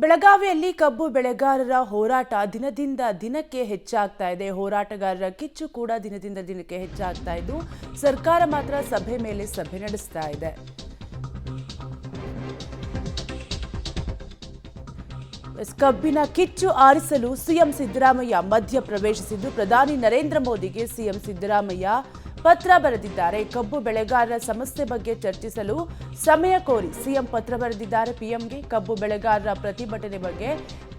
ಬೆಳಗಾವಿಯಲ್ಲಿ ಕಬ್ಬು ಬೆಳೆಗಾರರ ಹೋರಾಟ ದಿನದಿಂದ ದಿನಕ್ಕೆ ಹೆಚ್ಚಾಗ್ತಾ ಇದೆ. ಹೋರಾಟಗಾರರ ಕಿಚ್ಚು ಕೂಡ ದಿನದಿಂದ ದಿನಕ್ಕೆ ಹೆಚ್ಚಾಗ್ತಾ ಇದ್ದು ಸರ್ಕಾರ ಮಾತ್ರ ಸಭೆ ಮೇಲೆ ಸಭೆ ನಡೆಸ್ತಾ ಇದೆ. ಕಬ್ಬಿನ ಕಿಚ್ಚು ಆರಿಸಲು ಸಿಎಂ ಸಿದ್ದರಾಮಯ್ಯ ಮಧ್ಯ ಪ್ರವೇಶಿಸಿದ್ದು ಪ್ರಧಾನಿ ನರೇಂದ್ರ ಮೋದಿಗೆ ಸಿಎಂ ಸಿದ್ದರಾಮಯ್ಯ ಪತ್ರ ಬರೆದಿದ್ದಾರೆ. ಕಬ್ಬು ಬೆಳೆಗಾರರ ಸಮಸ್ಯೆ ಬಗ್ಗೆ ಚರ್ಚಿಸಲು ಸಮಯ ಕೋರಿ ಸಿಎಂ ಪತ್ರ ಬರೆದಿದ್ದಾರೆ ಪಿಎಂಗೆ. ಕಬ್ಬು ಬೆಳೆಗಾರರ ಪ್ರತಿಭಟನೆ ಬಗ್ಗೆ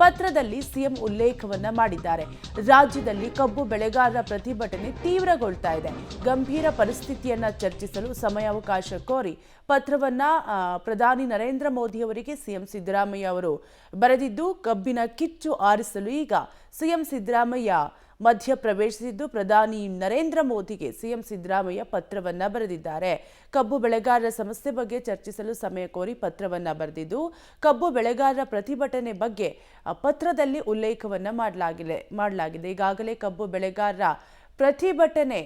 ಪತ್ರದಲ್ಲಿ ಸಿಎಂ ಉಲ್ಲೇಖವನ್ನ ಮಾಡಿದ್ದಾರೆ. ರಾಜ್ಯದಲ್ಲಿ ಕಬ್ಬು ಬೆಳೆಗಾರರ ಪ್ರತಿಭಟನೆ ತೀವ್ರಗೊಳ್ತಾ ಇದೆ. ಗಂಭೀರ ಪರಿಸ್ಥಿತಿಯನ್ನ ಚರ್ಚಿಸಲು ಸಮಯಾವಕಾಶ ಕೋರಿ ಪತ್ರವನ್ನ ಪ್ರಧಾನಿ ನರೇಂದ್ರ ಮೋದಿ ಅವರಿಗೆ ಸಿಎಂ ಸಿದ್ದರಾಮಯ್ಯ ಅವರು ಬರೆದಿದ್ದು, ಕಬ್ಬಿನ ಕಿಚ್ಚು ಆರಿಸಲು ಈಗ ಸಿಎಂ ಸಿದ್ದರಾಮಯ್ಯ ಮಧ್ಯ ಪ್ರವೇಶಿಸಿದ್ದು ಪ್ರಧಾನಿ ನರೇಂದ್ರ ಮೋದಿಗೆ ಸಿಎಂ ಸಿದ್ದರಾಮಯ್ಯ ಪತ್ರವನ್ನ ಬರೆದಿದ್ದಾರೆ. ಕಬ್ಬು ಬೆಳೆಗಾರರ ಸಮಸ್ಯೆ ಬಗ್ಗೆ ಚರ್ಚಿಸಲು ಸಮಯ ಕೋರಿ ಪತ್ರವನ್ನ ಬರೆದಿದ್ದು, ಕಬ್ಬು ಬೆಳೆಗಾರರ ಪ್ರತಿಭಟನೆ ಬಗ್ಗೆ ಪತ್ರದಲ್ಲಿ ಉಲ್ಲೇಖವನ್ನ ಮಾಡಲಾಗಿದೆ. ಈಗಾಗಲೇ ಕಬ್ಬು ಬೆಳೆಗಾರರ ಪ್ರತಿಭಟನೆ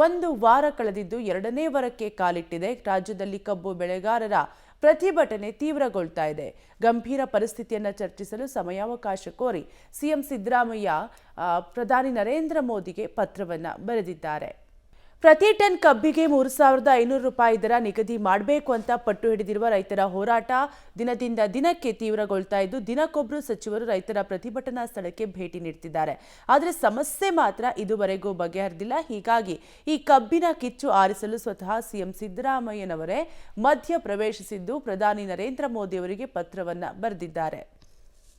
1 ವಾರ ಕಳೆದಿದ್ದು 2ನೇ ವಾರಕ್ಕೆ ಕಾಲಿಟ್ಟಿದೆ. ರಾಜ್ಯದಲ್ಲಿ ಕಬ್ಬು ಬೆಳೆಗಾರರ ಪ್ರತಿಭಟನೆ ತೀವ್ರಗೊಳ್ತಾ ಇದೆ. ಗಂಭೀರ ಪರಿಸ್ಥಿತಿಯನ್ನು ಚರ್ಚಿಸಲು ಸಮಯಾವಕಾಶ ಕೋರಿ ಸಿಎಂ ಸಿದ್ದರಾಮಯ್ಯ ಪ್ರಧಾನಿ ನರೇಂದ್ರ ಮೋದಿಗೆ ಪತ್ರವನ್ನ ಬರೆದಿದ್ದಾರೆ. ಪ್ರತಿ ಟನ್ ಕಬ್ಬಿಗೆ 3,500 ರೂಪಾಯಿ ದರ ನಿಗದಿ ಮಾಡಬೇಕು ಅಂತ ಪಟ್ಟು ಹಿಡಿದಿರುವ ರೈತರ ಹೋರಾಟ ದಿನದಿಂದ ದಿನಕ್ಕೆ ತೀವ್ರಗೊಳ್ತಾ ಇದ್ದು ದಿನಕ್ಕೊಬ್ಬರು ಸಚಿವರು ರೈತರ ಪ್ರತಿಭಟನಾ ಸ್ಥಳಕ್ಕೆ ಭೇಟಿ ನೀಡುತ್ತಿದ್ದಾರೆ. ಆದರೆ ಸಮಸ್ಯೆ ಮಾತ್ರ ಇದುವರೆಗೂ ಬಗೆಹರಿದಿಲ್ಲ. ಹೀಗಾಗಿ ಈ ಕಬ್ಬಿನ ಕಿಚ್ಚು ಆರಿಸಲು ಸ್ವತಃ ಸಿಎಂ ಸಿದ್ದರಾಮಯ್ಯನವರೇ ಮಧ್ಯ ಪ್ರವೇಶಿಸಿದ್ದು ಪ್ರಧಾನಿ ನರೇಂದ್ರ ಮೋದಿ ಅವರಿಗೆ ಪತ್ರವನ್ನ ಬರೆದಿದ್ದಾರೆ.